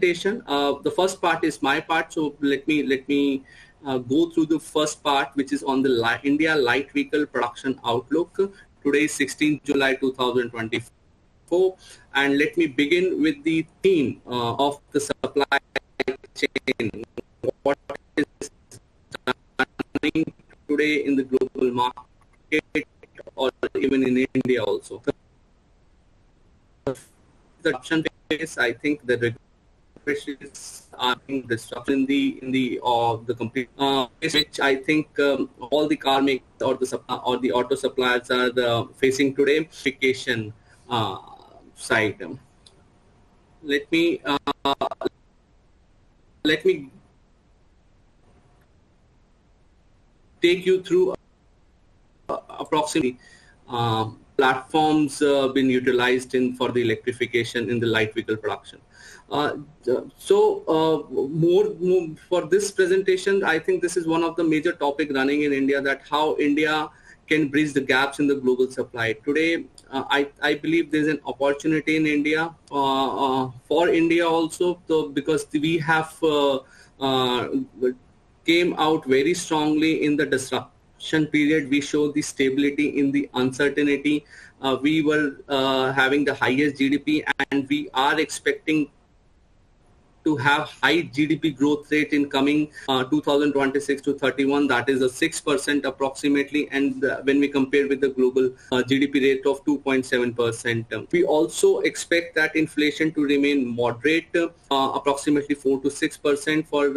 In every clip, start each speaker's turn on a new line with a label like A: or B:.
A: presentation. The first part is my part, so let me go through the first part, which is on the India light vehicle production outlook. Today is 16th July 2024, and let me begin with the theme of the supply chain. What is happening today in the global market, or even in India also. The adoption phase, I think the regulations are being disrupted in the complete which I think all the car makers or the auto suppliers are facing today. Verification side. Let me take you through approximately platforms been utilized for the electrification in the light vehicle production. More for this presentation, I think this is one of the major topic running in India, that how India can bridge the gaps in the global supply. Today, I believe there's an opportunity in India for India also, because we have came out very strongly in the disruption period. We showed the stability in the uncertainty. We were having the highest GDP, and we are expecting to have high GDP growth rate in coming 2026 to 31. That is a 6% approximately, and when we compare with the global GDP rate of 2.7%. We also expect that inflation to remain moderate, approximately 4 to 6% for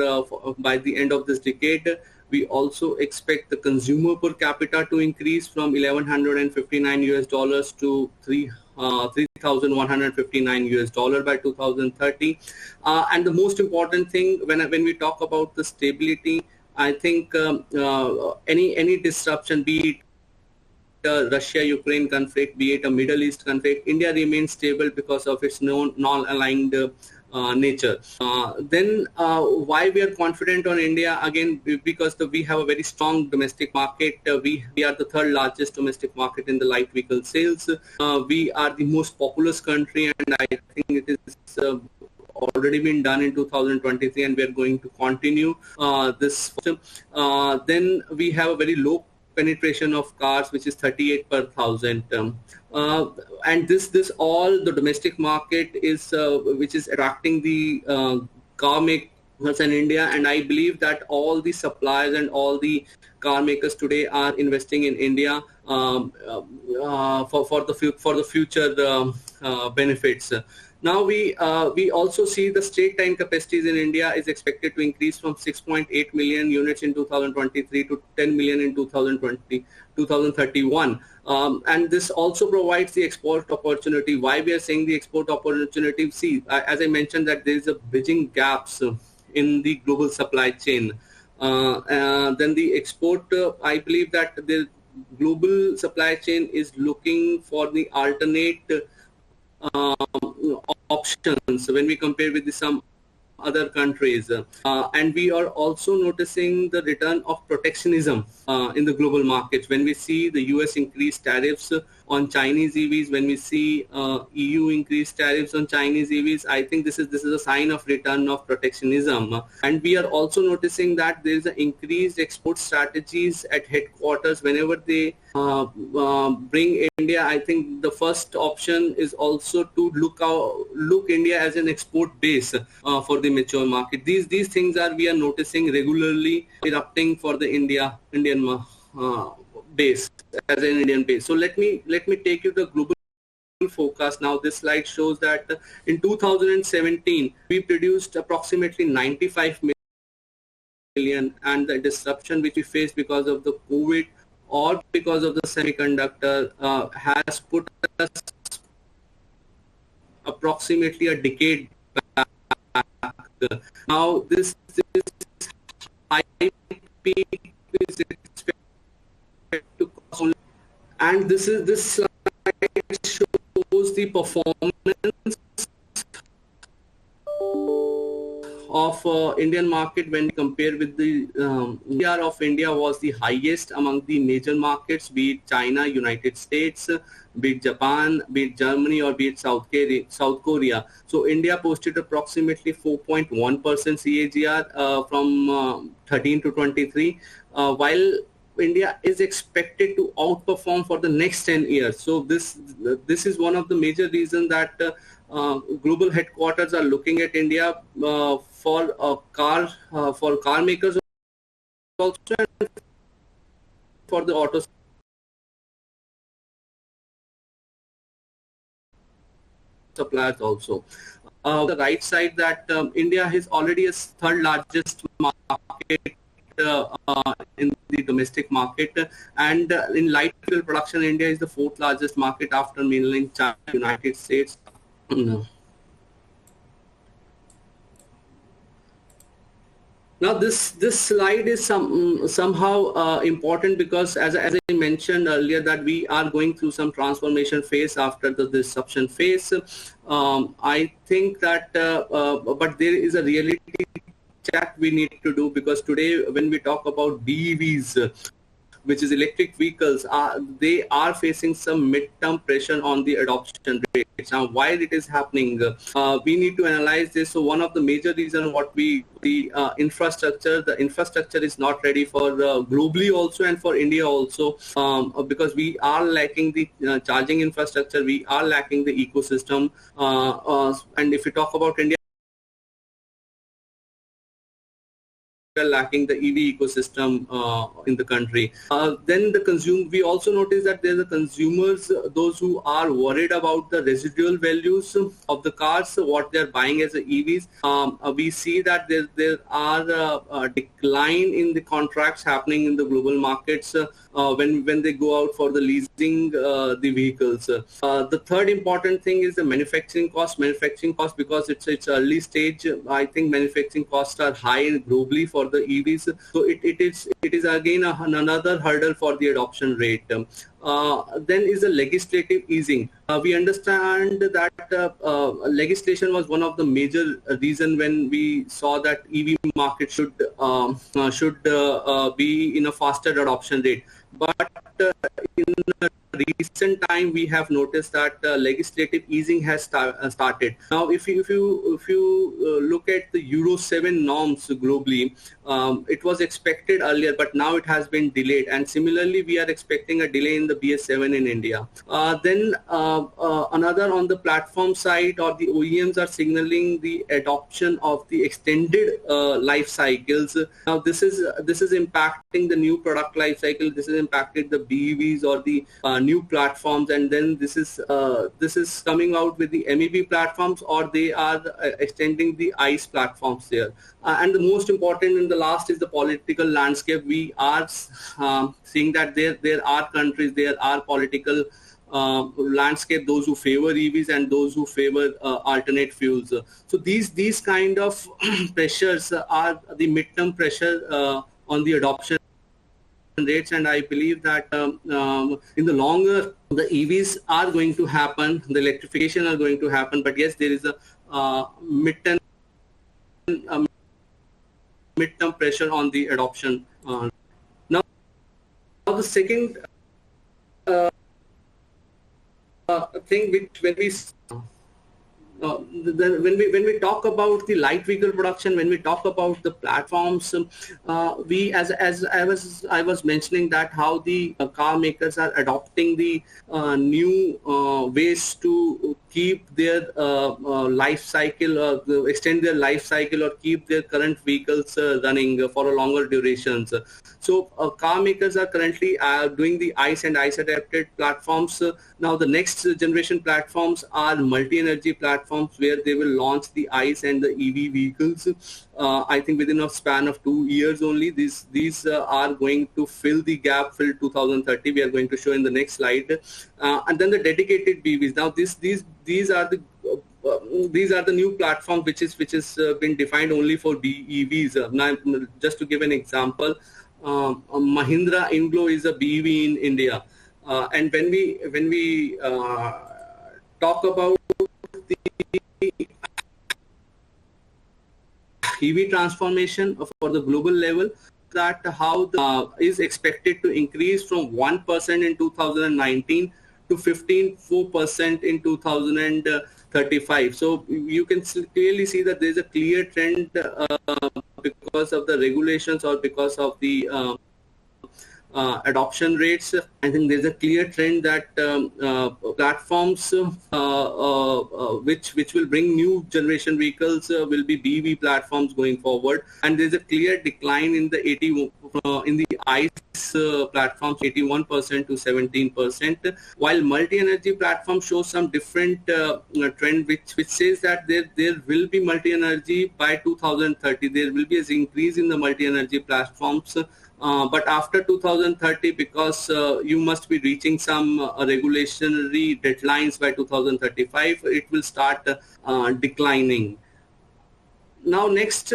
A: by the end of this decade. We also expect the consumer per capita to increase from $1,159 to $3,159 by 2030. And the most important thing, when we talk about the stability, I think any disruption, be it Russia-Ukraine conflict, be it a Middle East conflict, India remains stable because of its non-aligned nature. Then why we are confident on India? Again, because we have a very strong domestic market. We are the third largest domestic market in the light vehicle sales. We are the most populous country, and I think it is already been done in 2023, and we are going to continue this. Then we have a very low penetration of cars, which is 38 per thousand, and this all the domestic market is which is attracting the car makers in India. And I believe that all the suppliers and all the car makers today are investing in India for the future benefits. Now we also see the straight time capacities in India is expected to increase from 6.8 million units in 2023 to 10 million in 2031. And this also provides the export opportunity. Why we are saying the export opportunity? See, as I mentioned, that there is a bridging gaps in the global supply chain. Then the export, I believe that the global supply chain is looking for the alternate options when we compare with some other countries, and we are also noticing the return of protectionism in the global markets. When we see the US increase tariffs on Chinese EVs, when we see EU increase tariffs on Chinese EVs, I think this is a sign of return of protectionism. And we are also noticing that there is an increased export strategies at headquarters. Whenever they bring India, I think the first option is also to look India as an export base for the mature market. These things we are noticing regularly erupting for the Indian base, as an Indian base. So let me take you to the global forecast. Now this slide shows that in 2017 we produced approximately 95 million, and the disruption which we faced because of the COVID or because of the semiconductor has put us approximately a decade back. Now this high peak is expected to cost only, and this slide shows the performance of Indian market, when we compare with the share of India was the highest among the major markets, be it China, United States, be it Japan, be it Germany, or be it South Korea. So India posted approximately 4.1% CAGR from 13 to 23, while India is expected to outperform for the next 10 years. So this is one of the major reasons that global headquarters are looking at India for car makers also, and for the auto suppliers also. The right side, that India is already a third largest market in the domestic market, and in light fuel production, India is the fourth largest market after mainland China, United States. Now this slide is somehow important, because as I mentioned earlier, that we are going through some transformation phase after the disruption phase. I think that but there is a reality check we need to do, because today when we talk about BEVs, which is electric vehicles, they are facing some mid-term pressure on the adoption rates. Now, why it is happening, we need to analyze this. So one of the major reasons, the infrastructure is not ready for globally also, and for India also, because we are lacking the charging infrastructure, we are lacking the ecosystem, and if you talk about India, are lacking the EV ecosystem in the country. Then we also notice that there's the consumers, those who are worried about the residual values of the cars, what they're buying as EVs. We see that there are a decline in the contracts happening in the global markets when they go out for the leasing the vehicles. The third important thing is the manufacturing cost. Because it's early stage, I think manufacturing costs are high globally for the EVs. So it is again another hurdle for the adoption rate. Then is the legislative easing. We understand that legislation was one of the major reason when we saw that EV market should be in a faster adoption rate. But in recent time, we have noticed that legislative easing has started. Now, if you look at the Euro 7 norms globally, it was expected earlier, but now it has been delayed. And similarly, we are expecting a delay in the BS7 in India. Then another on the platform side, or the OEMs are signaling the adoption of the extended life cycles. Now, this is impacting the new product life cycle. This is impacted the BEVs or the new platforms, and then this is coming out with the MEB platforms, or they are extending the ICE platforms there. And the most important and the last is the political landscape. We are seeing that there are countries, there are political landscape, those who favor EVs and those who favor alternate fuels. So these kind of pressures are the midterm pressure on the adoption rates, and I believe that in the longer, the EVs are going to happen, the electrification are going to happen, but yes, there is a midterm pressure on the adoption. Now the second thing which when we talk about the light vehicle production, when we talk about the platforms, we as I was mentioning that how the car makers are adopting the new ways to keep their life cycle, extend their life cycle, or keep their current vehicles running for a longer durations. So car makers are currently doing the ICE and ICE adapted platforms. Now the next generation platforms are multi-energy platforms, where they will launch the ICE and the EV vehicles. I think within a span of 2 years only. These are going to fill the gap till 2030. We are going to show in the next slide. And then the dedicated BEVs. Now these are the new platform which is been defined only for BEVs. Now, just to give an example, Mahindra Inglo is a BEV in India, and when we talk about the EV transformation for the global level, that how the is expected to increase from 1% in 2019 to 15.4% in 2035. So you can clearly see that there is a clear trend because of the regulations or because of the adoption rates. I think there's a clear trend that platforms which will bring new generation vehicles will be BEV platforms going forward, and there's a clear decline in the ICE platforms, 81% to 17%, while multi-energy platform shows some different trend which says that there will be multi-energy by 2030. There will be an increase in the multi-energy platforms. But after 2030, because you must be reaching some regulatory deadlines by 2035, it will start declining. Now, next,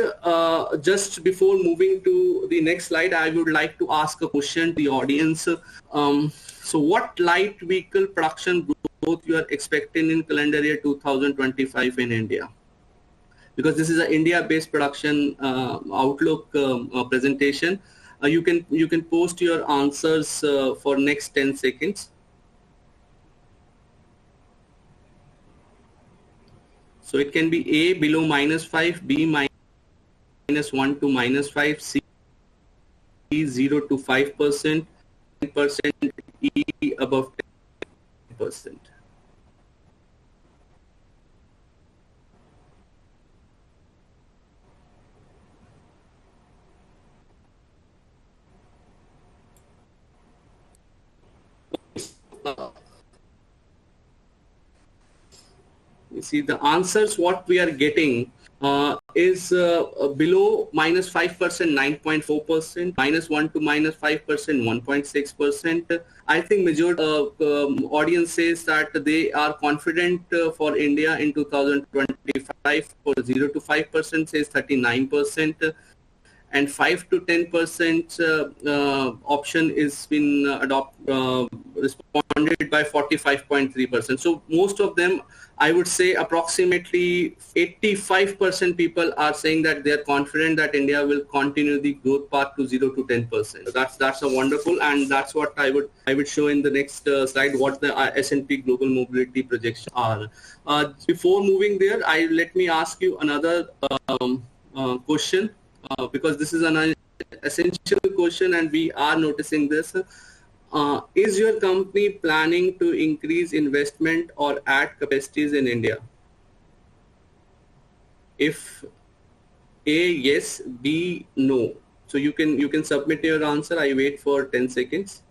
A: just before moving to the next slide, I would like to ask a question to the audience. So what light vehicle production growth you are expecting in calendar year 2025 in India? Because this is an India-based production outlook presentation. You can post your answers for next 10 seconds. So it can be A below -5, B -1 to -5, C 0 to 5%, 10%, E above 10%. You see the answers what we are getting is below -5%, 9.4%, -1 to -5%, 1.6%. I think majority audience says that they are confident for India in 2025. For 0 to 5% says 39%. And 5 to 10% option is been responded by 45.3%. So most of them, I would say approximately 85% people are saying that they are confident that India will continue the growth path to 0 to 10%. That's a wonderful, and that's what I would show in the next slide what the S&P Global Mobility projections are. Before moving there, let me ask you another question. Because this is an essential question and we are noticing this. Is your company planning to increase investment or add capacities in India? If A, yes, B, no. So you can submit your answer. I wait for 10 seconds.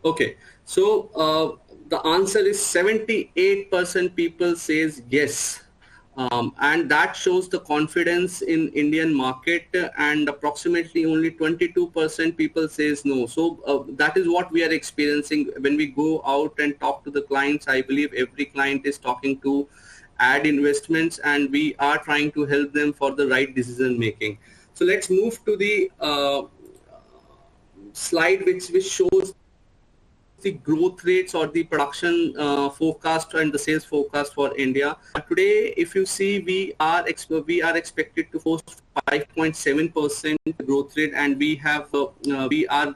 A: Okay, so the answer is 78% people says yes, and that shows the confidence in Indian market, and approximately only 22% people says no. So that is what we are experiencing when we go out and talk to the clients. I believe every client is talking to add investments, and we are trying to help them for the right decision making. So let's move to the slide which shows the growth rates or the production forecast and the sales forecast for India. Today, if you see, we are expected to post 5.7% growth rate, and we are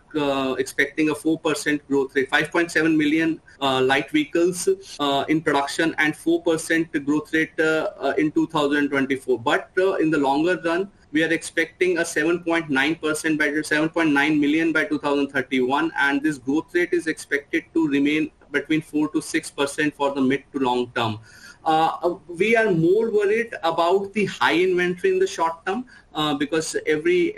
A: expecting a 4% growth rate, 5.7 million light vehicles in production, and 4% growth rate in 2024. But in the longer run, we are expecting a 7.9% by 7.9 million by 2031, and this growth rate is expected to remain between 4 to 6% for the mid to long term. We are more worried about the high inventory in the short term because we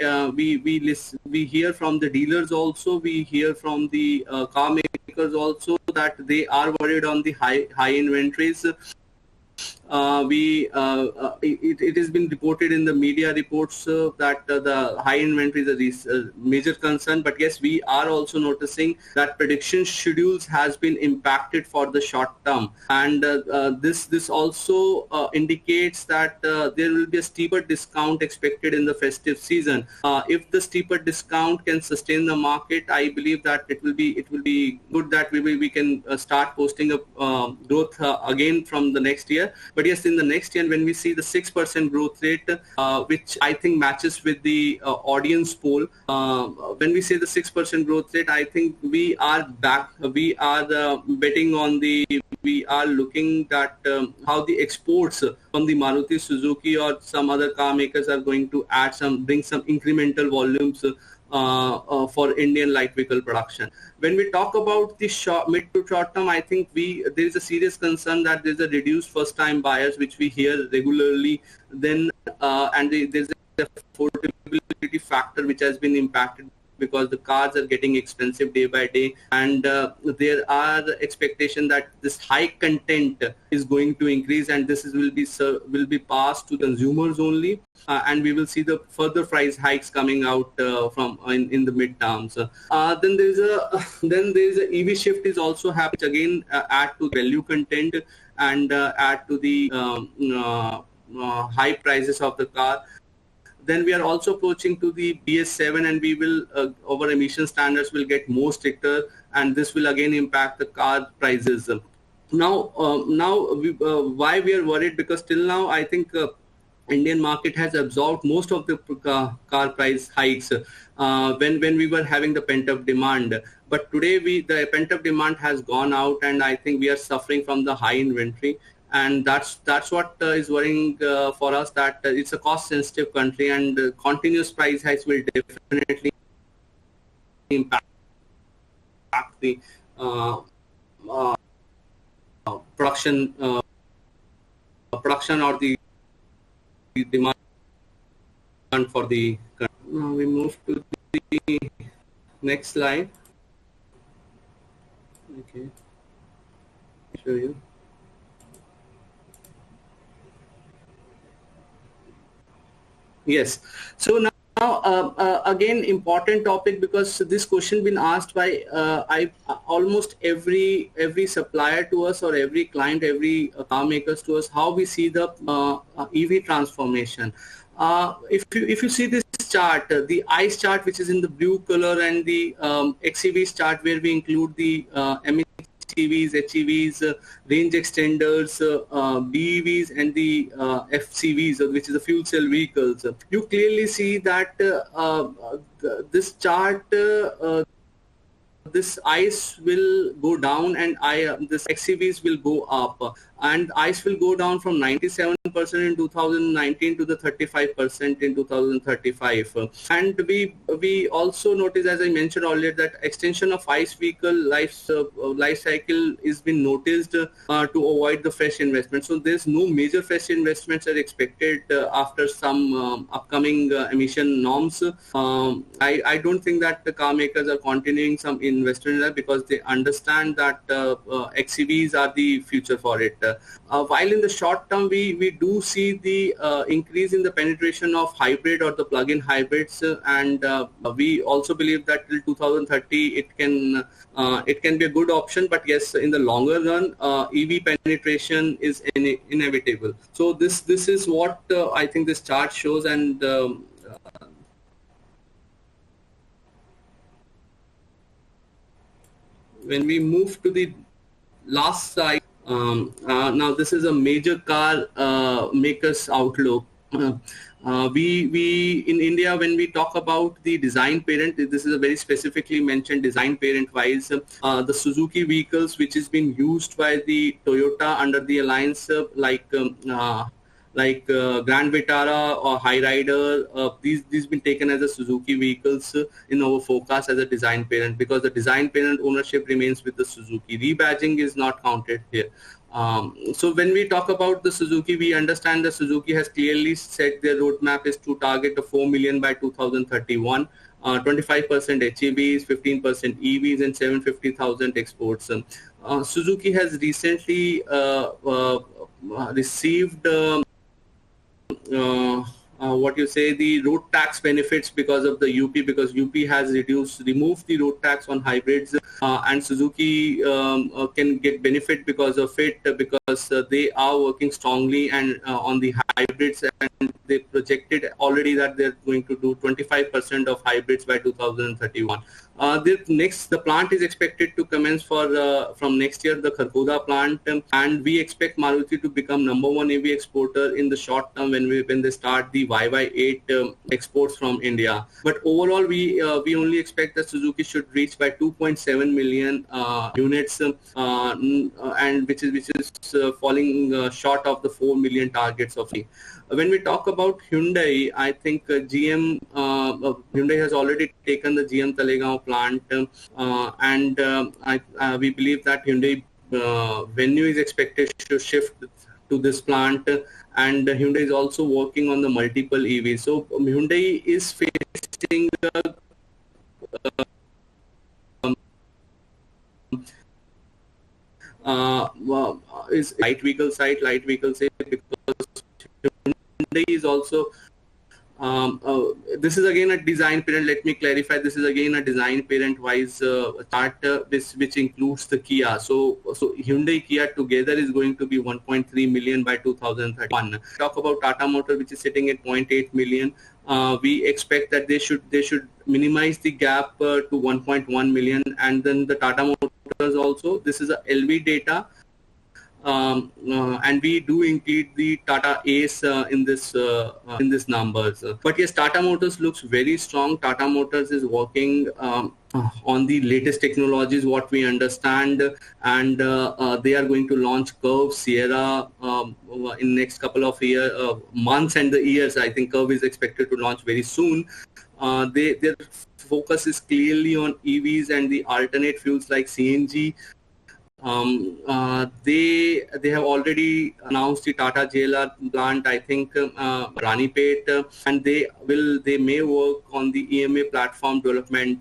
A: hear from the dealers also, we hear from the car makers also that they are worried on the high inventories. it has been reported in the media reports that the high inventory is a major concern. But yes, we are also noticing that prediction schedules has been impacted for the short term, and this also indicates that there will be a steeper discount expected in the festive season. If the steeper discount can sustain the market, I believe that it will be good that we can start posting a growth again from the next year. But yes, in the next year, when we see the 6% growth rate, which I think matches with the audience poll, when we say the 6% growth rate, I think we are back. We are betting on we are looking at how the exports from the Maruti Suzuki or some other car makers are going to bring some incremental volumes for Indian light vehicle production. When we talk about the mid to short term, I think there is a serious concern that there's a reduced first time buyers, which we hear regularly. Then there's a affordability factor which has been impacted because the cars are getting expensive day by day, and there are expectation that this high content is going to increase, and this will be passed to consumers only, and we will see the further price hikes coming out from in the midterms. Then there's a EV shift is also happening, again add to value content and add to the high prices of the car. Then we are also approaching to the BS7, and we will our emission standards will get more stricter, and this will again impact the car prices. Now why we are worried, because till now I think Indian market has absorbed most of the car price hikes when we were having the pent up demand. But today the pent up demand has gone out, and I think we are suffering from the high inventory. And that's what is worrying for us, that it's a cost sensitive country, and continuous price hikes will definitely impact the production or the demand for the country. Now we move to the next slide. Okay, show you. Yes. So now again, important topic, because this question been asked by almost every supplier to us, or every client, every car makers to us, how we see the EV transformation. If you see this chart, the ICE chart, which is in the blue color, and the XEVs chart, where we include the HEVs, HEVs, range extenders, BEVs, and the FCVs, which is the fuel cell vehicles. You clearly see that this chart, this ICE will go down, and this XEVs will go up, and ICE will go down from 97% in 2019 to the 35% in 2035. And we also notice, as I mentioned earlier, that extension of ICE vehicle life cycle is been noticed to avoid the fresh investment. So there's no major fresh investments are expected after some upcoming emission norms. I don't think that the car makers are continuing some investment in that, because they understand that XEVs are the future for it. While in the short term, we do see the increase in the penetration of hybrid or the plug-in hybrids, and we also believe that till 2030 it can be a good option. But yes, in the longer run, EV penetration is inevitable. So this is what I think this chart shows. And when we move to the last slide, now this is a major car makers outlook. We in India, when we talk about the design parent, this is a very specifically mentioned design parent wise. The Suzuki vehicles, which is being used by the Toyota under the alliance, like Grand Vitara or Hyrider, these been taken as a Suzuki vehicles in our forecast as a design parent, because the design parent ownership remains with the Suzuki. Rebadging is not counted here. So when we talk about the Suzuki, we understand that Suzuki has clearly said their roadmap is to target the 4 million by 2031. 25% HEVs, 15% EVs, and 750,000 exports. Suzuki has recently received what you say, the road tax benefits because of the UP, because UP has removed the road tax on hybrids, and Suzuki can get benefit because of it, because they are working strongly and on the hybrids, and they projected already that they're going to do 25% of hybrids by 2031. The plant is expected to commence from next year, the Kharkhoda plant, and we expect Maruti to become #1 EV exporter in the short term when they start the YY8 exports from India. But overall, we only expect that Suzuki should reach by 2.7 million units, and which is falling short of the 4 million targets of E. When we talk about Hyundai, I think Hyundai has already taken the GM Talegaon plant, and we believe that Hyundai venue is expected to shift to this plant, and Hyundai is also working on the multiple EVs. So Hyundai is facing is light vehicle side, because Hyundai is also this is again a design parent. Let me clarify. This is again a design parent-wise chart, which includes the Kia. So Hyundai Kia together is going to be 1.3 million by 2031. Talk about Tata Motor, which is sitting at 0.8 million. We expect that they should minimize the gap to 1.1 million, and then the Tata Motors also. This is a LV data. And we do include the Tata Ace in this numbers. But yes, Tata Motors looks very strong. Tata Motors is working on the latest technologies, what we understand, and they are going to launch Curve, Sierra in next couple of months and the years. I think Curve is expected to launch very soon. Their focus is clearly on EVs and the alternate fuels like CNG. They have already announced the Tata JLR plant, I think, Ranipet, and they may work on the EMA platform development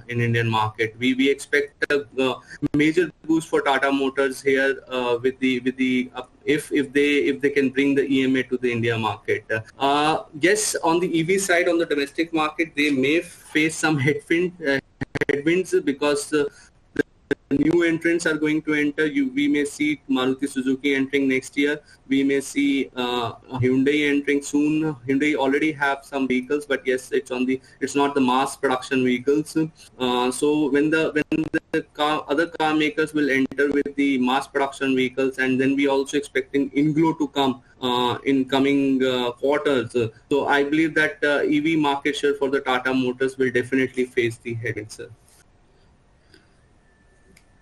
A: in Indian market. We expect a major boost for Tata Motors here with the if they can bring the EMA to the India market. Yes, on the EV side, on the domestic market, they may face some headwinds because new entrants are going to enter. We may see Maruti Suzuki entering next year. We may see Hyundai entering soon. Hyundai already have some vehicles, but yes, it's not the mass production vehicles. So when the other car makers will enter with the mass production vehicles, and then we also expecting INGLO to come in coming quarters. So I believe that EV market share for the Tata Motors will definitely face the headwinds.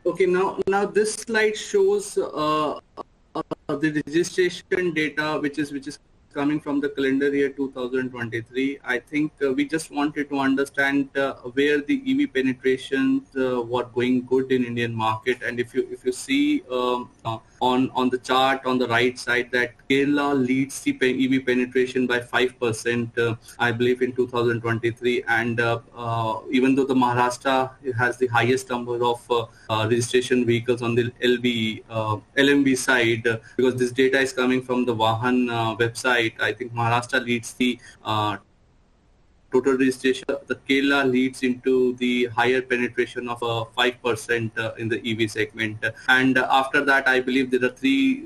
A: Okay, now this slide shows the registration data, which is coming from the calendar year 2023. I think we just wanted to understand where the EV penetrations were going good in Indian market, and if you see on the chart on the right side that Kerala leads the EV penetration by 5%, I believe, in 2023, and even though the Maharashtra has the highest number of registration vehicles on the LMV side, because this data is coming from the Vahan website. I think Maharashtra leads the total registration. The Kerala leads into the higher penetration of 5% in the EV segment. And after that, I believe there are three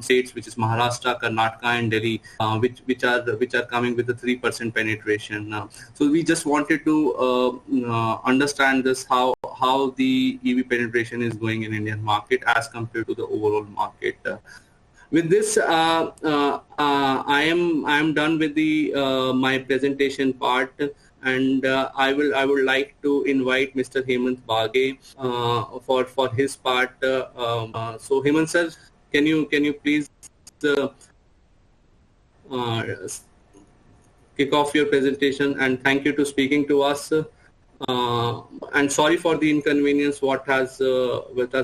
A: states, which is Maharashtra, Karnataka, and Delhi, which are coming with the 3% penetration. So we just wanted to understand this, how the EV penetration is going in Indian market as compared to the overall market. With this, I am done with my presentation part, and I would like to invite Mr. Hemant Baghe for his part. So Hemant sir, can you please kick off your presentation, and thank you to speaking to us. And sorry for the inconvenience what has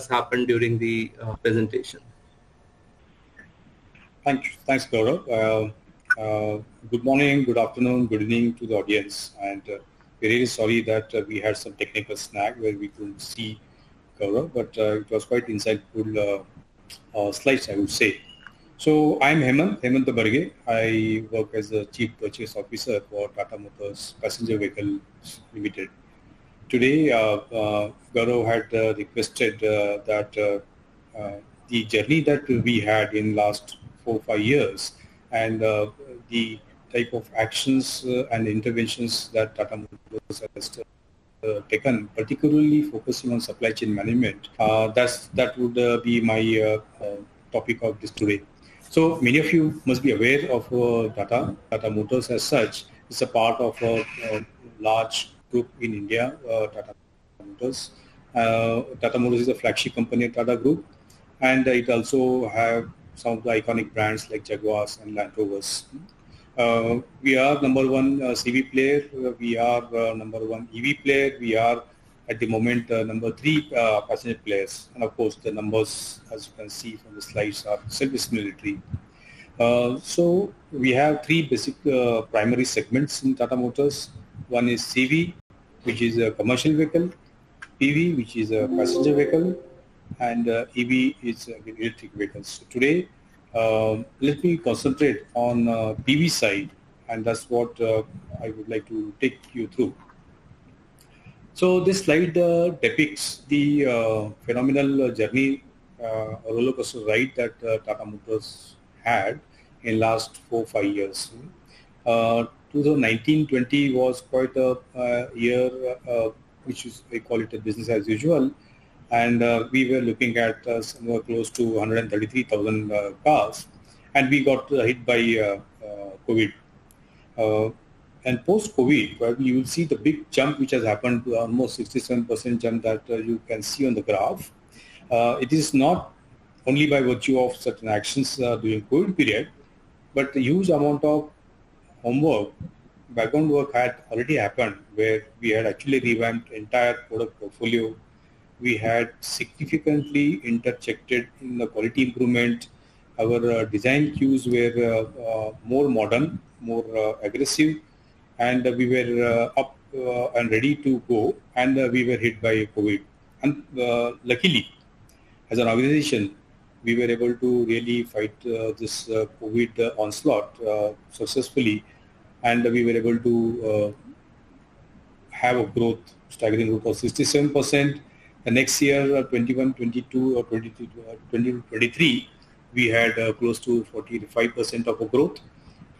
A: happened during the presentation.
B: Thanks, Gaurav. Good morning, good afternoon, good evening to the audience. And we're really sorry that we had some technical snag where we couldn't see Gaurav, but it was quite insightful slides, I would say. So I'm Hemant Barge. I work as a Chief Purchase Officer for Tata Motors Passenger Vehicles Limited. Today, Gaurav had requested that the journey that we had in last 4 5 years and the type of actions and interventions that Tata Motors has taken, particularly focusing on supply chain management. That would be my topic of this today. So many of you must be aware of Tata Motors as such. It's a part of a large group in India, Tata Motors. Tata Motors is a flagship company of Tata Group, and it also have some of the iconic brands like Jaguars and Land Rovers. We are number one CV player. We are number one EV player. We are at the moment number three passenger players. And of course, the numbers, as you can see from the slides, are self-explanatory. So we have three basic primary segments in Tata Motors. One is CV, which is a commercial vehicle, PV, which is a passenger vehicle, and EV is electric vehicles. So today, let me concentrate on PV side, and that's what I would like to take you through. So this slide depicts the phenomenal journey, roller coaster ride that Tata Motors had in last 4 5 years. 2019-20 was quite a year, which is, we call it a business as usual, and we were looking at somewhere close to 133,000 cars, and we got hit by COVID. And post-COVID, where you will see the big jump which has happened, almost 67% jump that you can see on the graph. It is not only by virtue of certain actions during COVID period, but the huge amount of homework, background work had already happened, where we had actually revamped entire product portfolio. We had significantly interjected in the quality improvement. Our design cues were more modern, more aggressive, and we were up and ready to go, and we were hit by COVID. And luckily, as an organization, we were able to really fight this COVID onslaught successfully, and we were able to have a growth, staggering growth of 67%. The next year, 21, 22, or 22, 2023, we had close to 45% of a growth,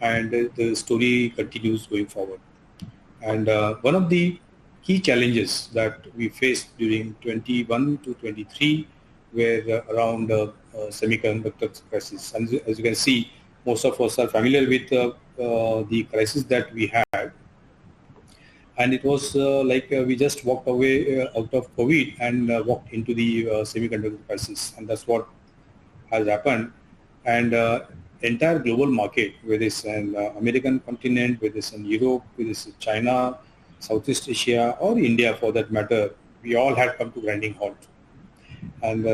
B: and the story continues going forward. And one of the key challenges that we faced during 21 to 23 were around semiconductor crisis. And as you can see, most of us are familiar with the crisis that we had. And it was like we just walked away out of COVID and walked into the semiconductor crisis. And that's what has happened. And entire global market, whether it's an American continent, whether it's in Europe, whether it's in China, Southeast Asia, or India for that matter, we all had come to grinding halt. And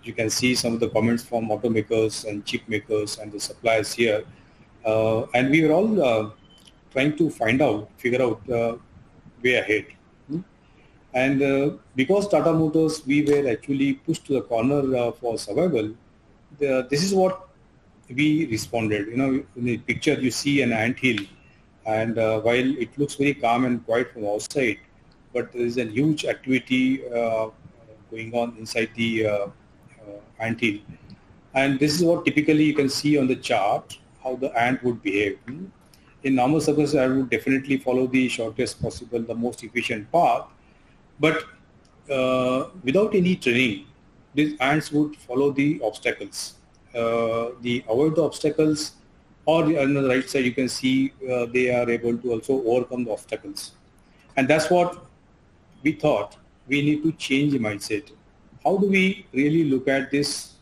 B: you can see some of the comments from automakers and chip makers and the suppliers here. And we were all trying to figure out way ahead. And because Tata Motors, we were actually pushed to the corner for survival, this is what we responded. You know, in the picture you see an ant hill, and while it looks very calm and quiet from outside, but there is a huge activity going on inside the ant hill. And this is what typically you can see on the chart, how the ant would behave. In normal circumstances, I would definitely follow the shortest possible, the most efficient path. But without any training, these ants would follow the obstacles. They avoid the obstacles, or on the right side, you can see they are able to also overcome the obstacles. And that's what we thought. We need to change the mindset. How do we really look at these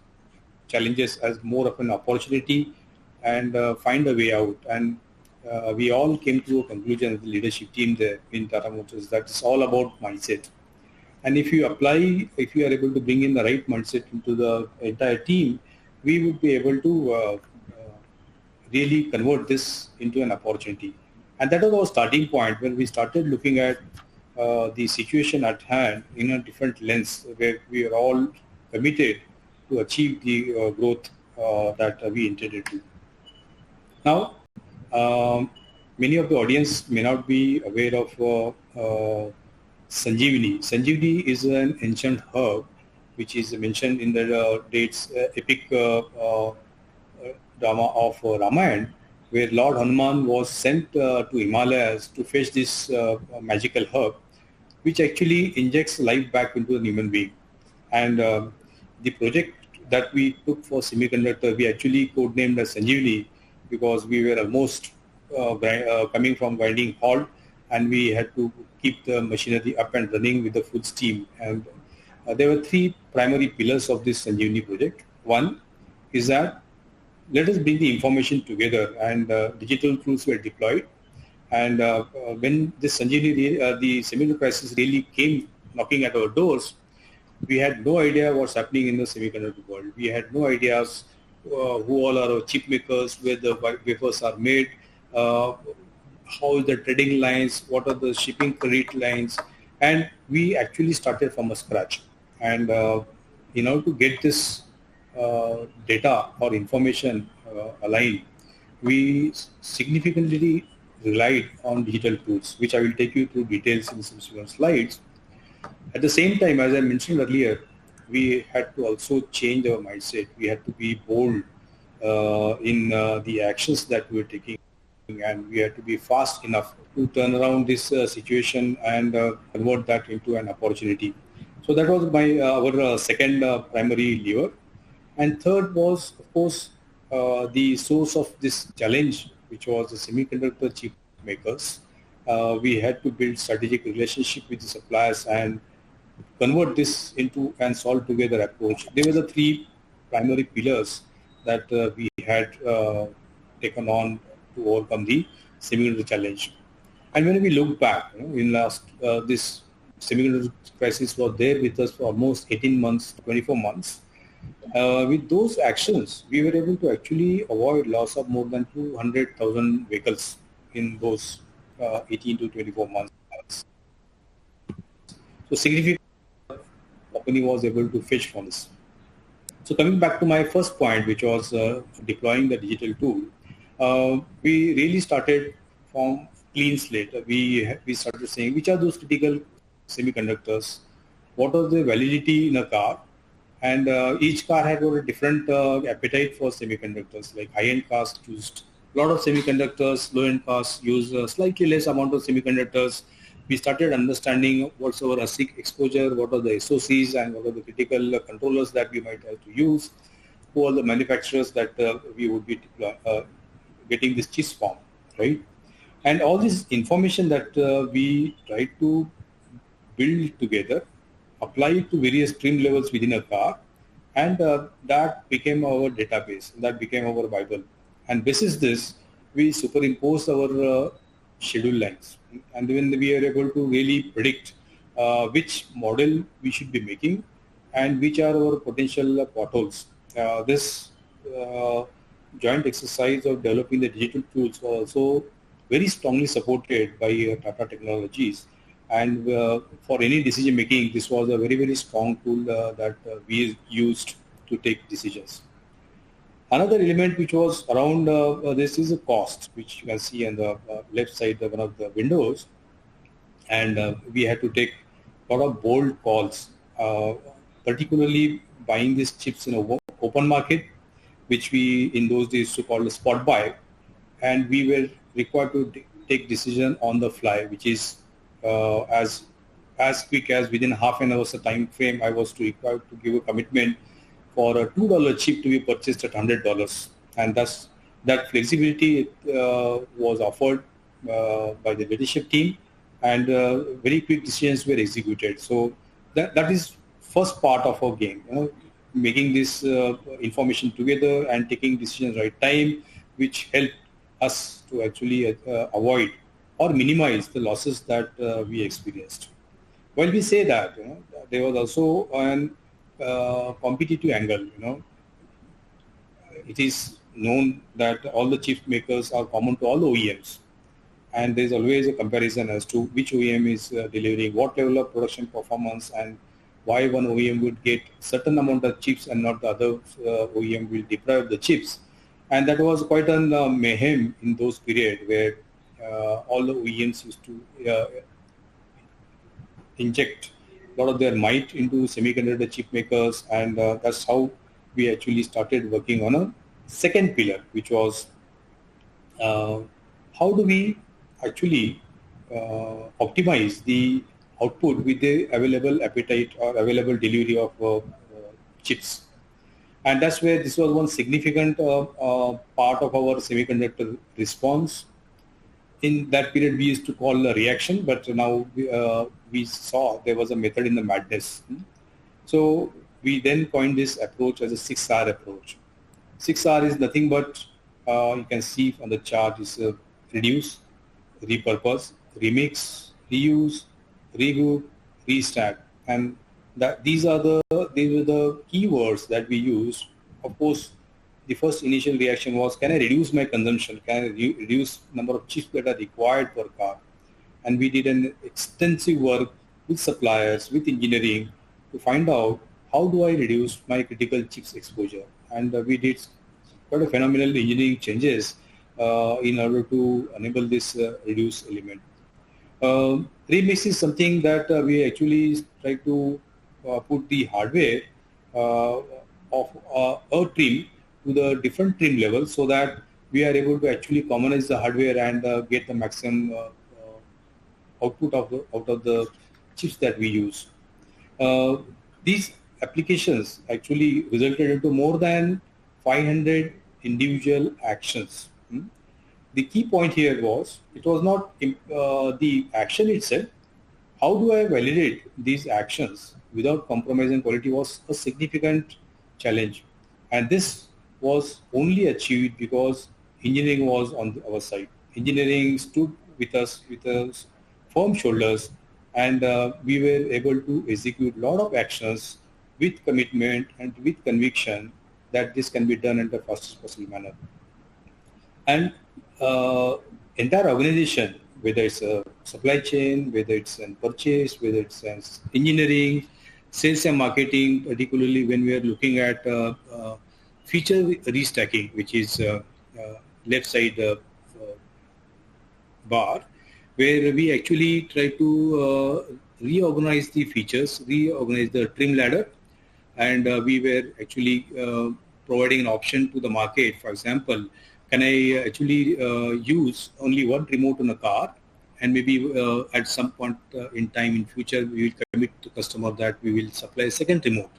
B: challenges as more of an opportunity and find a way out? And we all came to a conclusion as the leadership team there in Tata Motors that it's all about mindset. And if you are able to bring in the right mindset into the entire team, we would be able to really convert this into an opportunity. And that was our starting point when we started looking at the situation at hand in a different lens, where we are all committed to achieve the growth that we intended to. Now, um, many of the audience may not be aware of Sanjeevani. Sanjeevani is an ancient herb which is mentioned in the dates epic drama of Ramayana, where Lord Hanuman was sent to Himalayas to fetch this magical herb, which actually injects life back into the human being. And the project that we took for semiconductor, we actually codenamed as Sanjeevani because we were almost coming from grinding halt, and we had to keep the machinery up and running with the full steam. And there were three primary pillars of this Sanjeevani project. One is that let us bring the information together, and digital tools were deployed. And when this Sanjeevani, the semiconductor crisis really came knocking at our doors, we had no idea what's happening in the semiconductor world. We had no ideas who all are our chip makers, where the wafers are made, uh, how is the trading lines, what are the shipping credit lines, and we actually started from a scratch. And in order to get this data or information aligned, we significantly relied on digital tools, which I will take you through details in subsequent slides. At the same time, as I mentioned earlier, we had to also change our mindset. We had to be bold in the actions that we were taking, and we had to be fast enough to turn around this situation and convert that into an opportunity. So that was my our second primary lever. And third was, of course, the source of this challenge, which was the semiconductor chip makers. We had to build strategic relationship with the suppliers and convert this into an solve together approach. They were the three primary pillars that we had taken on to overcome the semiconductor challenge. And when we look back, in last this semiconductor crisis was there with us for almost 18 months, 24 months. With those actions, we were able to actually avoid loss of more than 200,000 vehicles in those 18 to 24 months. So significant company was able to fetch from this. So coming back to my first point, which was deploying the digital tool, we really started from clean slate. We started saying which are those critical semiconductors, what are the validity in a car, and each car had got a different appetite for semiconductors. Like high-end cars used a lot of semiconductors, low-end cars use slightly less amount of semiconductors. We started understanding what's our ASIC exposure, what are the SOCs, and what are the critical controllers that we might have to use, who are the manufacturers that we would be getting this chips from, right? And all this information that we try to build together, apply it to various trim levels within a car, and that became our database. That became our Bible. And basis this, we superimpose our schedule lines, and then we are able to really predict which model we should be making and which are our potential potholes. This joint exercise of developing the digital tools was also very strongly supported by Tata Technologies. And for any decision making, this was a very, very strong tool that we used to take decisions. Another element which was around this is a cost, which you can see on the left side of one of the windows. And we had to take a lot of bold calls, particularly buying these chips in a open market, which we in those days used to call a spot buy, and we were required to take decision on the fly, which is as quick as within half an hour's time frame. I was required to give a commitment for a $2 chip to be purchased at $100, and thus that flexibility was offered by the leadership team, and very quick decisions were executed. So that is first part of our game, making this information together and taking decisions right time, which helped us to actually avoid or minimize the losses that we experienced. While we say that, there was also an competitive angle. It is known that all the chip makers are common to all OEMs, and there's always a comparison as to which OEM is delivering what level of production performance, and why one OEM would get certain amount of chips and not the other OEM will deprive the chips. And that was quite a mayhem in those period where all the OEMs used to inject a lot of their might into semiconductor chip makers, and that's how we actually started working on a second pillar, which was uh, how do we actually optimize the output with the available appetite or available delivery of chips. And that's where this was one significant part of our semiconductor response. In that period, we used to call a reaction, but now we saw there was a method in the madness. So we then coined this approach as a 6R approach. 6R is nothing but, you can see on the chart, is reduce, repurpose, remix, reuse, regroup, restack. And these are the keywords that we use. Of course, the first initial reaction was, can I reduce my consumption? Can I reduce number of chips that are required per car? And we did an extensive work with suppliers, with engineering, to find out how do I reduce my critical chips exposure. And we did quite a phenomenal engineering changes in order to enable this reduce element. Remix is something that we actually try to put the hardware uh, of a trim to the different trim levels, so that we are able to actually commonize the hardware and get the maximum output out of the chips that we use. Uh, these applications actually resulted into more than 500 individual actions. The key point here was, it was not the action itself. How do I validate these actions without compromising quality was a significant challenge. And this was only achieved because engineering was on our side. Engineering stood with us with us firm shoulders, and we were able to execute a lot of actions with commitment and with conviction that this can be done in the fastest possible manner. And entire organization, whether it's a supply chain, whether it's in purchase, whether it's in engineering, sales and marketing, particularly when we are looking at feature restacking, which is left side bar, where we actually try to reorganize the features, reorganize the trim ladder, and we were actually providing an option to the market. For example, can I actually use only one remote on a car, and maybe at some point in time in future we will commit to customer that we will supply a second remote.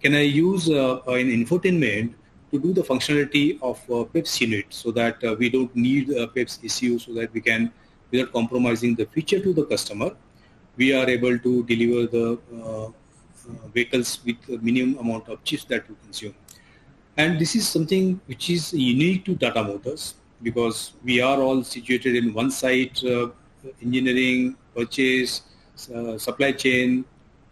B: Can I use an infotainment to do the functionality of PEPS unit, so that we don't need a PEPS issue, so that we can, without compromising the feature to the customer, we are able to deliver the vehicles with the minimum amount of chips that we consume. And this is something which is unique to Tata Motors, because we are all situated in one site, engineering, purchase, supply chain,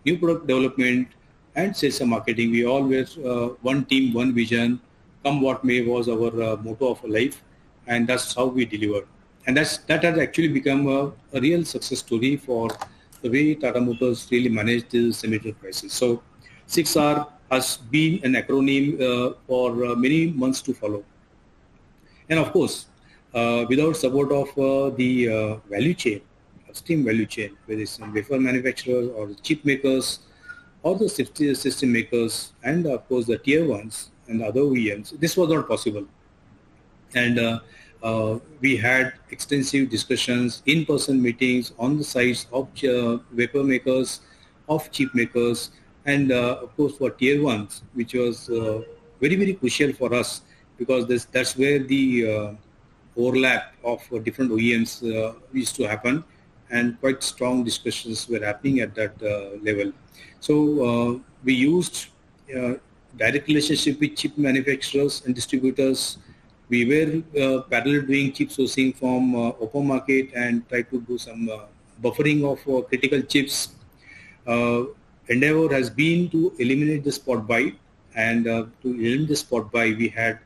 B: new product development, and sales and marketing. We all were one team, one vision, come what may was our motto of life, and that's how we deliver. And that has actually become a real success story for the way Tata Motors really managed the semiconductor crisis. So 6R has been an acronym for many months to follow. And of course, without support of the value chain, upstream value chain, whether it's wafer manufacturers or the chip makers or the system makers, and of course the tier ones and other OEMs, this was not possible. And we had extensive discussions, in-person meetings on the sites of wafer makers, of chip makers, and of course for tier ones, which was very, very crucial for us, because that's where the overlap of different OEMs used to happen, and quite strong discussions were happening at that level. So we used direct relationship with chip manufacturers and distributors. We were parallel doing chip sourcing from open market and try to do some buffering of critical chips. Endeavor has been to eliminate the spot buy, and to eliminate the spot buy, we had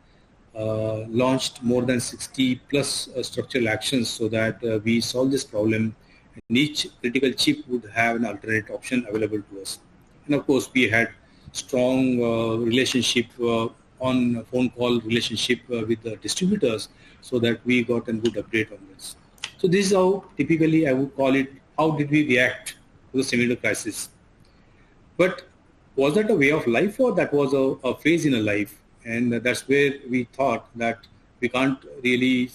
B: launched more than 60 plus structural actions so that we solve this problem, and each critical chip would have an alternate option available to us. And of course, we had strong relationship on phone call relationship with the distributors so that we got a good update on this. So this is how typically I would call it, how did we react to the semiconductor crisis. But was that a way of life, or that was a phase in a life? And that's where we thought that we can't really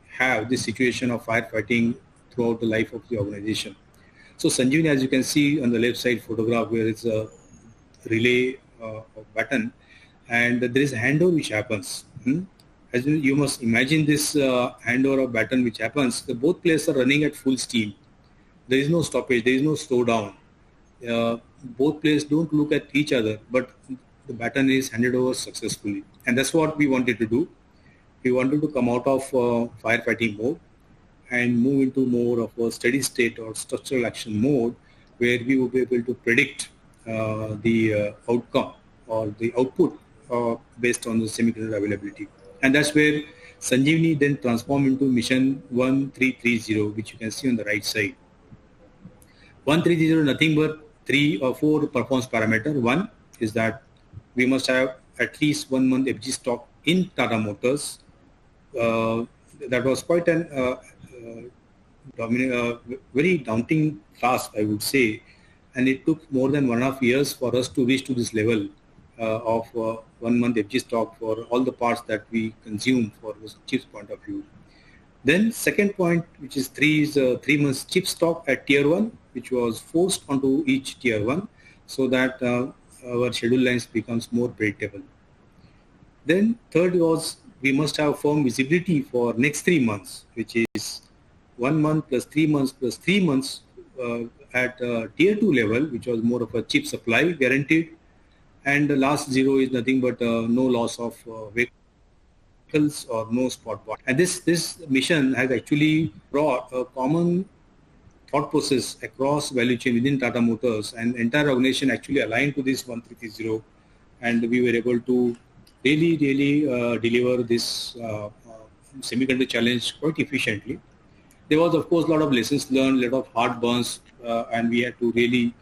B: have this situation of firefighting throughout the life of the organization. So Sanjeevani, as you can see on the left side photograph, where it's a relay button, and there is a handover which happens. As you must imagine this handover of button which happens, the both players are running at full steam. There is no stoppage, there is no slowdown. Both players don't look at each other, but the baton is handed over successfully. And that's what we wanted to do. We wanted to come out of firefighting mode and move into more of a steady state or structural action mode, where we will be able to predict the outcome or the output based on the semiconductor availability. And that's where Sanjeevani then transformed into mission 1330, which you can see on the right side. 130 nothing but 3 or 4 performance parameter. One is that we must have at least 1 month FG stock in Tata Motors. That was quite an very daunting task, I would say, and it took more than 1.5 years for us to reach to this level of 1 month FG stock for all the parts that we consume for the chips point of view. Then second point, which is 3, is 3 months chip stock at tier 1, which was forced onto each tier 1 so that our schedule lines becomes more predictable. Then third was we must have firm visibility for next 3 months, which is 1 month plus 3 months plus 3 months at tier 2 level, which was more of a chip supply guaranteed. And the last 0 is nothing but no loss of vehicles or no spot part. And this mission has actually brought a common thought process across value chain within Tata Motors, and entire organization actually aligned to this 1330, and we were able to really deliver this semiconductor challenge quite efficiently. There was of course a lot of lessons learned, a lot of hard burns, and we had to really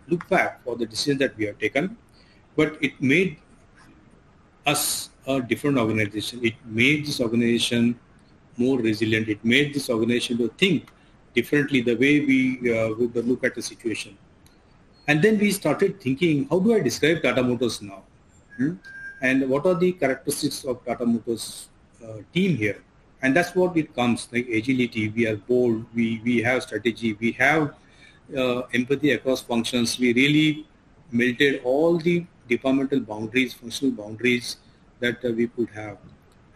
B: look back for the decisions that we have taken. But it made us a different organization. It made this organization more resilient. It made this organization to think differently the way we would look at the situation. And then we started thinking, how do I describe Tata Motors now? And what are the characteristics of Tata Motors team here? And that's what it comes, like agility. We are bold, we have strategy, we have empathy across functions. We really melted all the departmental boundaries, functional boundaries that we could have.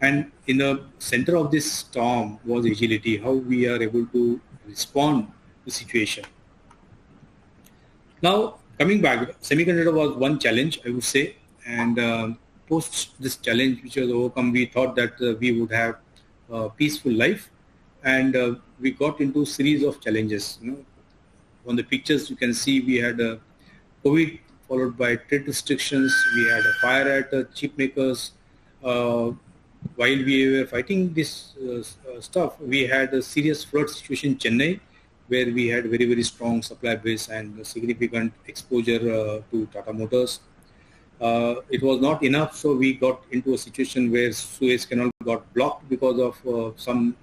B: And in the center of this storm was agility, how we are able to respond to the situation. Now, coming back, semiconductor was one challenge, I would say. And post this challenge, which was overcome, we thought that we would have a peaceful life. And we got into a series of challenges. On the pictures, you can see we had COVID followed by trade restrictions. We had a fire at chip makers. While we were fighting this stuff, we had a serious flood situation in Chennai, where we had very strong supply base and significant exposure to Tata Motors. It was not enough, so we got into a situation where Suez Canal got blocked because of some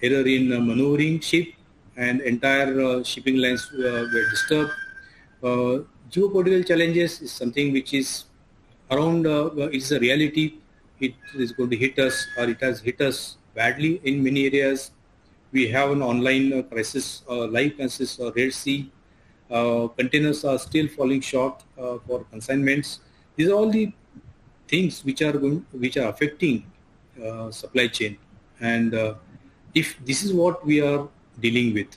B: error in maneuvering ship, and entire shipping lines were disturbed. Geopolitical challenges is something which is around, it's a reality. It is going to hit us, or it has hit us badly in many areas. We have an online crisis, live crisis, Red Sea. Containers are still falling short for consignments. These are all the things which are affecting supply chain. And if this is what we are dealing with,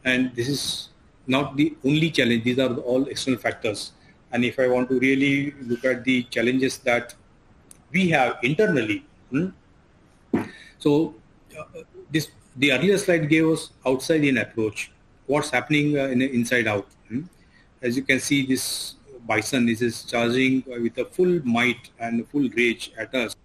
B: and this is not the only challenge, these are all external factors. And if I want to really look at the challenges that we have internally, so the earlier slide gave us outside in approach, what's happening in inside out. As you can see, this bison is charging with a full might and full rage at us.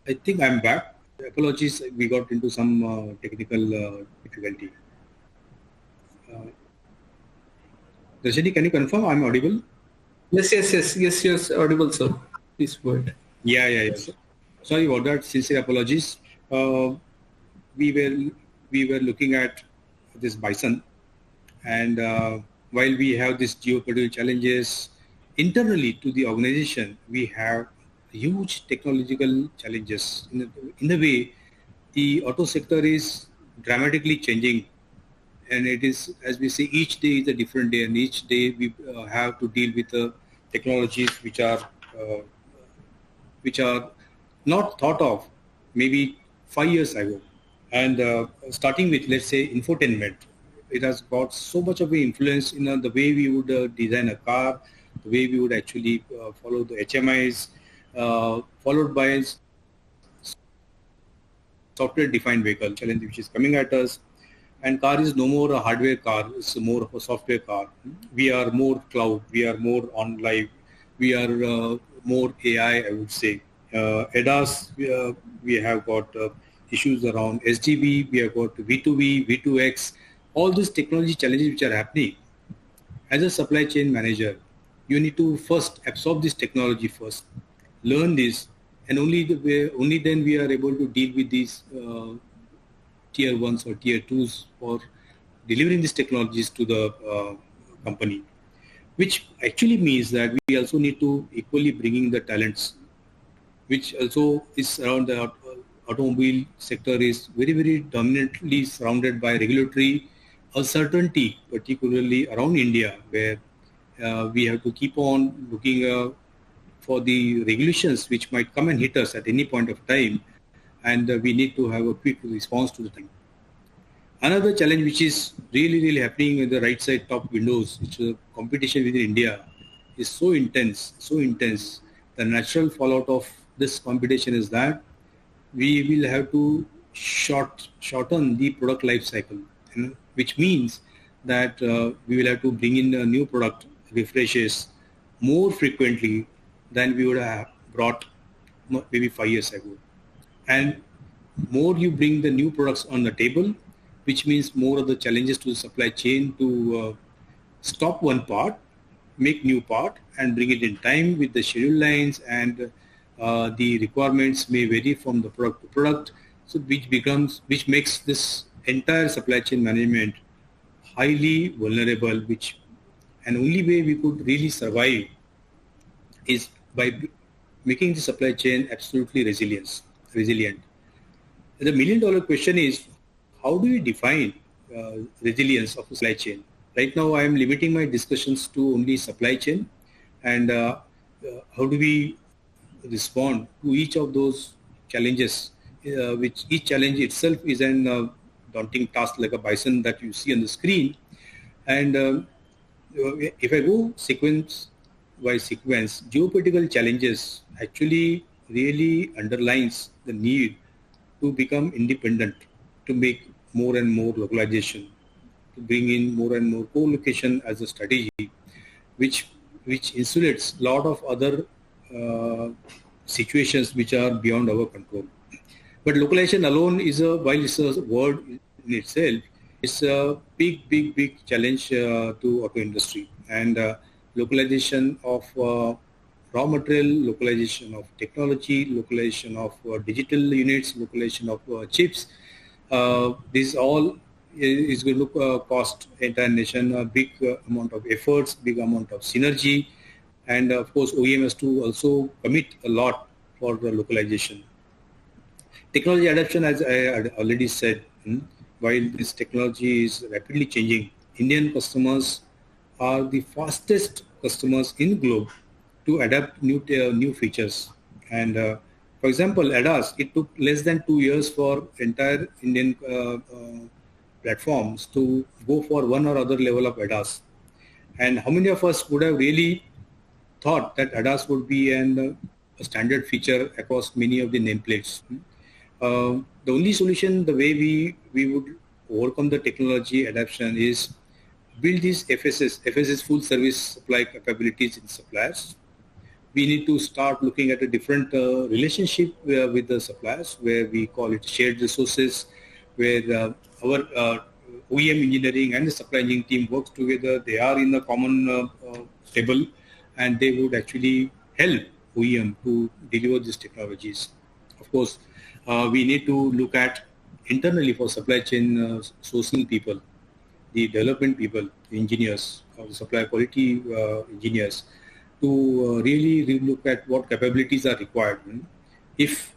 B: I think I'm back. Apologies, we got into some technical difficulty. Uh, Rajani, can you confirm I'm audible?
A: Yes, audible, sir. Please go ahead.
B: Yeah. Sorry about that. Sincere apologies. Uh, we were we were looking at this bison, and while we have these geopolitical challenges internally to the organization, we have huge technological challenges. In the way, the auto sector is dramatically changing, and it is, as we say, each day is a different day, and each day we have to deal with technologies uh, which are not thought of maybe 5 years ago. And starting with, let's say, infotainment, it has got so much of an influence in the way we would design a car, the way we would actually follow the HMIs, followed by software-defined vehicle challenge which is coming at us. And car is no more a hardware car; it's more of a software car. We are more cloud. We are more on live. We are more AI, I would say. ADAS, we have got issues around SDV. We have got V2V, V2X. All these technology challenges which are happening. As a supply chain manager, you need to first absorb this technology first, learn this, and only then we are able to deal with these tier ones or tier twos for delivering these technologies to the company, which actually means that we also need to equally bringing the talents, which also is around the automobile sector is very, very dominantly surrounded by regulatory uncertainty, particularly around India, where we have to keep on looking for the regulations which might come and hit us at any point of time, and we need to have a quick response to the time. Another challenge which is really, really happening in the right side top windows, which is competition within India, is so intense, so intense. The natural fallout of this competition is that we will have to shorten the product life cycle, which means that we will have to bring in a new product refreshes more frequently than we would have brought maybe 5 years ago. And more you bring the new products on the table, which means more of the challenges to the supply chain to stop one part, make new part, and bring it in time with the schedule lines, and the requirements may vary from the product to product. So which makes this entire supply chain management highly vulnerable. Which and only way we could really survive is by making the supply chain absolutely resilient. The million-dollar question is, how do we define resilience of a supply chain? Right now, I am limiting my discussions to only supply chain, and how do we respond to each of those challenges, which each challenge itself is an daunting task, like a bison that you see on the screen. And if I go sequence by sequence, geopolitical challenges actually really underlines the need to become independent, to make more and more localization, to bring in more and more co-location as a strategy, which which insulates a lot of other uh, situations which are beyond our control. But localization alone is while it's a word in itself, it's a big challenge to auto industry. And localization of raw material, localization of technology, localization of digital units, localization of chips. This all is going to cost entire nation a big amount of efforts, big amount of synergy, and of course OEM has to also commit a lot for the localization. Technology adoption, as I had already said, while this technology is rapidly changing, Indian customers are the fastest customers in globe to adapt new features. And for example, ADAS, it took less than 2 years for entire Indian platforms to go for one or other level of ADAS. And how many of us would have really thought that ADAS would be a standard feature across many of the nameplates? The only solution, the way we would overcome the technology adoption, is build these FSS full service supply capabilities in suppliers. We need to start looking at a different relationship with the suppliers, where we call it shared resources, where our OEM engineering and the supply engineering team works together. They are in a common table, and they would actually help OEM to deliver these technologies. Of course, we need to look at internally for supply chain sourcing people, the development people, the engineers, or the supply quality engineers, to really look at what capabilities are required. If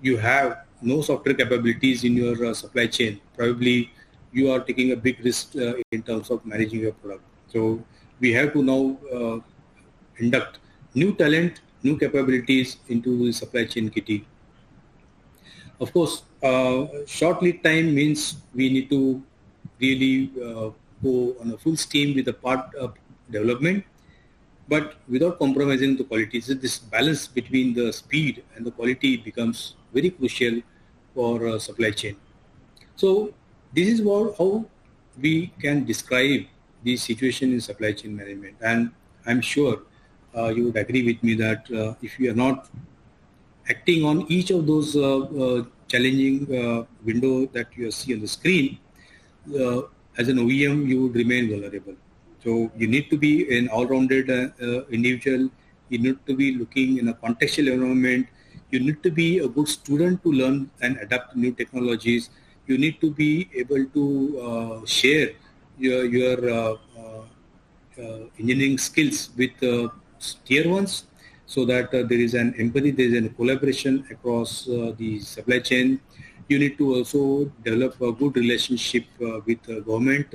B: you have no software capabilities in your supply chain, probably you are taking a big risk in terms of managing your product. So we have to now induct new talent, new capabilities into the supply chain kitty. Of course, short lead time means we need to really go on a full steam with the part development, but without compromising the quality. So this balance between the speed and the quality becomes very crucial for supply chain. So this is how we can describe the situation in supply chain management. And I'm sure you would agree with me that if we are not acting on each of those challenging window that you see on the screen, as an OEM, you would remain vulnerable. So you need to be an all-rounded individual. You need to be looking in a contextual environment. You need to be a good student to learn and adapt new technologies. You need to be able to share your engineering skills with tier ones, so that there is an empathy, there is a collaboration across the supply chain. You need to also develop a good relationship with government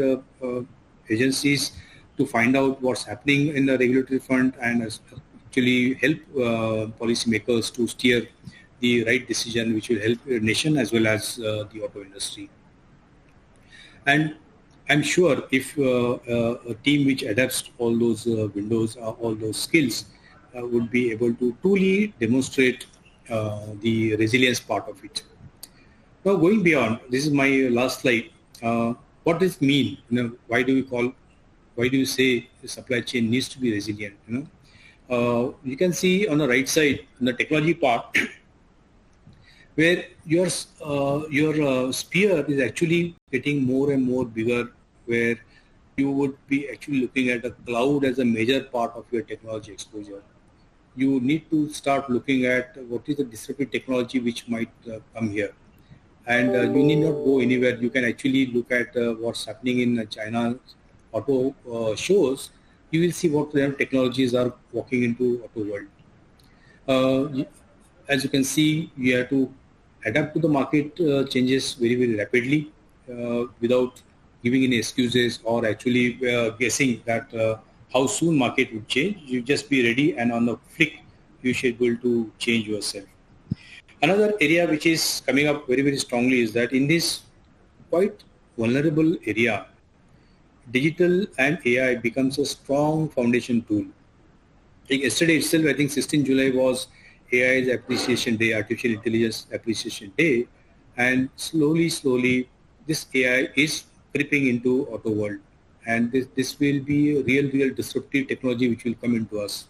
B: agencies to find out what's happening in the regulatory front, and actually help policymakers to steer the right decision which will help the nation as well as the auto industry. And I'm sure if a team which adapts all those windows, all those skills, would be able to truly demonstrate the resilience part of it. Now, going beyond, this is my last slide. What does it mean? Why do you say the supply chain needs to be resilient? You can see on the right side, on the technology part, where your sphere is actually getting more and more bigger, where you would be actually looking at a cloud as a major part of your technology exposure. You need to start looking at what is the disruptive technology which might come here. And you need not go anywhere. You can actually look at what's happening in China auto shows. You will see what kind of technologies are walking into auto world. As you can see, you have to adapt to the market changes very rapidly without giving any excuses or actually guessing that how soon market would change. You just be ready, and on the flick, you should be able to change yourself. Another area which is coming up very strongly is that in this quite vulnerable area, digital and AI becomes a strong foundation tool. Like yesterday itself, I think 16 July was AI's Appreciation Day, Artificial Intelligence Appreciation Day, and slowly, this AI is creeping into auto world. and this will be a real disruptive technology which will come into us.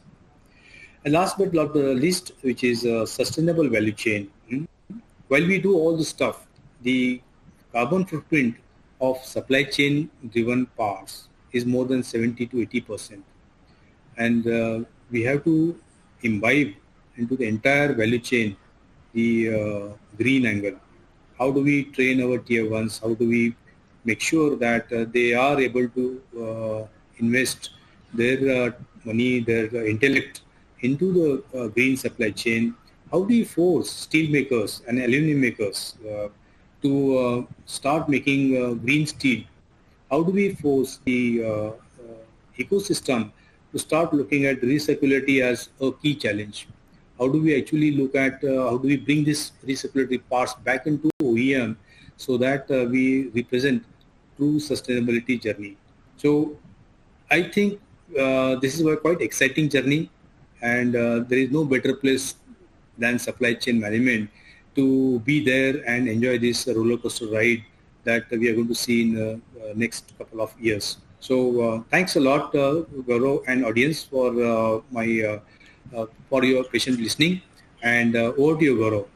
B: And last but not the least, which is sustainable value chain. While we do all the stuff, the carbon footprint of supply chain driven parts is more than 70 to 80%. And we have to imbibe into the entire value chain the green angle. How do we train our tier ones? How do we make sure that they are able to invest their money, their intellect into the green supply chain? How do you force steel makers and aluminum makers to start making green steel? How do we force the ecosystem to start looking at recircularity as a key challenge? How do we actually look at how do we bring this recirculatory parts back into OEM so that we represent true sustainability journey? So I think this is a quite exciting journey, and there is no better place than supply chain management to be there and enjoy this roller coaster ride that we are going to see in the next couple of years. So thanks a lot, Gaurav and audience, for for your patient listening, and over to you, Gaurav.